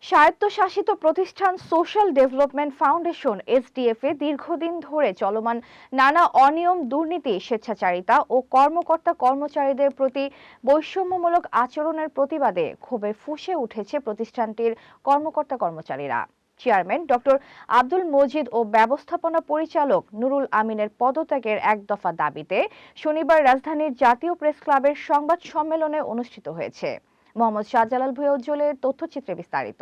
স্বায়ত্তশাসিত প্রতিষ্ঠান social development foundation SDF এ দীর্ঘদিন ধরে চলমান নানা অনিয়ম, দুর্নীতি, স্বেচ্ছাচারিতা ও কর্মকর্তা কর্মচারীদের প্রতি বৈষম্যমূলক আচরণের প্রতিবাদে ক্ষোভে ফুঁসে উঠেছে প্রতিষ্ঠানটির কর্মকর্তা কর্মচারীরা। চেয়ারম্যান ডক্টর আব্দুল মজিদ ও ব্যবস্থাপনা পরিচালক নুরুল আমিনের পদত্যাগের এক দফা দাবিতে শনিবার রাজধানীর জাতীয় প্রেস ক্লাবের সংবাদ সম্মেলনে অনুষ্ঠিত হয়েছে। মোহাম্মদ শাহজালাল ভূঁইয়া উজ্জ্বলের তথ্যচিত্রে বিস্তারিত।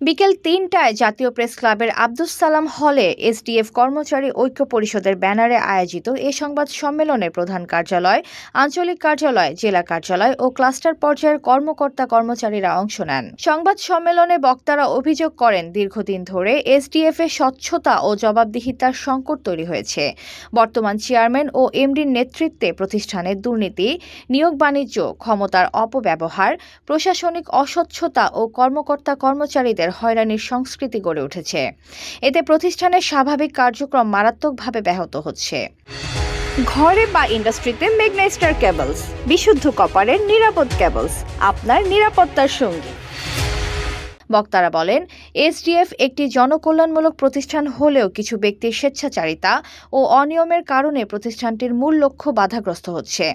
বিকেল ৩টায় জাতীয় প্রেস ক্লাবের আব্দুস সালাম হলে এসডিএফ কর্মচারী ঐক্য পরিষদের ব্যানারে আয়োজিত এ সংবাদ সম্মেলনে প্রধান কার্যালয়, আঞ্চলিক কার্যালয়, জেলা কার্যালয় ও ক্লাস্টার পর্যায়ের কর্মকর্তা কর্মচারীরা অংশ নেন। সংবাদ সম্মেলনে বক্তারা অভিযোগ করেন, দীর্ঘদিন ধরে এসডিএফ এ স্বচ্ছতা ও জবাবদিহিতার সংকট তৈরি হয়েছে। বর্তমান চেয়ারম্যান ও এমডির নেতৃত্বে প্রতিষ্ঠানের দুর্নীতি, নিয়োগ বাণিজ্য, ক্ষমতার অপব্যবহার, প্রশাসনিক অস্বচ্ছতা ও কর্মকর্তা কর্মচারীদের হয়রানির সংস্কৃতি গড়ে উঠেছে। এতে প্রতিষ্ঠানের স্বাভাবিক কার্যক্রম মারাত্মকভাবে ব্যাহত হচ্ছে। ঘরে বা ইন্ডাস্ট্রিতে মেঘনা স্টার কেবলস, বিশুদ্ধ কপারের নিরাপদ কেবলস, আপনার নিরাপত্তার সঙ্গী। বক্তারা বলেন, এসডিএফ একটি জনকল্যাণমূলক প্রতিষ্ঠান হলেও কিছু ব্যক্তির স্বেচ্ছাচারিতা ও অনিয়মের কারণে প্রতিষ্ঠানটির মূল লক্ষ্য বাধাগ্রস্ত হচ্ছে।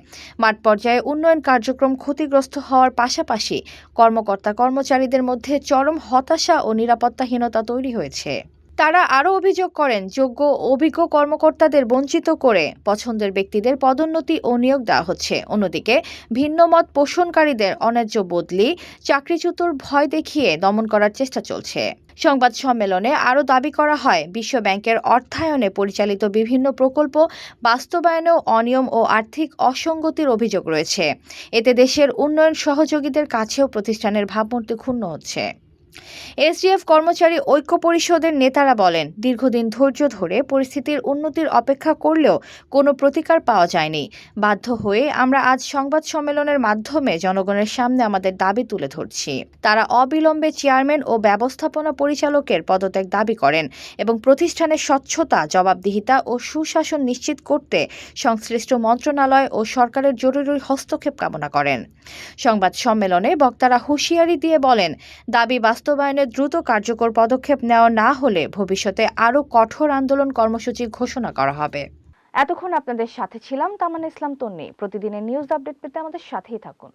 মাঠ পর্যায়ে উন্নয়ন কার্যক্রম ক্ষতিগ্রস্ত হওয়ার পাশাপাশি কর্মকর্তা কর্মচারীদের মধ্যে চরম হতাশা ও নিরাপত্তাহীনতা তৈরি হয়েছে। তারা আরও অভিযোগ করেন, যোগ্য অভিজ্ঞ কর্মকর্তাদের বঞ্চিত করে পছন্দের ব্যক্তিদের পদোন্নতি ও নিয়োগ দেওয়া হচ্ছে। অন্যদিকে ভিন্নমত পোষণকারীদের অন্যায্য বদলি, চাকরিচ্যুতর ভয় দেখিয়ে দমন করার চেষ্টা চলছে। সংবাদ সম্মেলনে আরও দাবি করা হয়, বিশ্ব ব্যাংকের অর্থায়নে পরিচালিত বিভিন্ন প্রকল্প বাস্তবায়নেও অনিয়ম ও আর্থিক অসঙ্গতির অভিযোগ রয়েছে। এতে দেশের উন্নয়ন সহযোগীদের কাছেও প্রতিষ্ঠানের ভাবমূর্তি ক্ষুণ্ণ হচ্ছে। এসডিএফ কর্মচারী ঐক্য পরিষদের নেতারা বলেন, দীর্ঘদিন ধৈর্য ধরে পরিস্থিতির উন্নতির অপেক্ষা করলেও কোনো প্রতিকার পাওয়া যায়নি। বাধ্য হয়ে আমরা আজ সংবাদ সম্মেলনের মাধ্যমে জনগণের সামনে আমাদের দাবি তুলে ধরছি। তারা অবিলম্বে চেয়ারম্যান ও ব্যবস্থাপনা পরিচালকের পদত্যাগ দাবি করেন এবং প্রতিষ্ঠানের স্বচ্ছতা, জবাবদিহিতা ও সুশাসন নিশ্চিত করতে সংশ্লিষ্ট মন্ত্রণালয় ও সরকারের জরুরি হস্তক্ষেপ কামনা করেন। সংবাদ সম্মেলনে বক্তারা হুঁশিয়ারি দিয়ে বলেন, দাবি বাস্তবায়নে দ্রুত কার্যকর পদক্ষেপ নেওয়া না হলে ভবিষ্যতে আরও কঠোর আন্দোলন কর্মসূচি ঘোষণা করা হবে। এতক্ষণ আপনাদের সাথে ছিলাম তামান্না ইসলাম তন্নি। প্রতিদিনের নিউজ আপডেট পেতে আমাদের সাথেই থাকুন।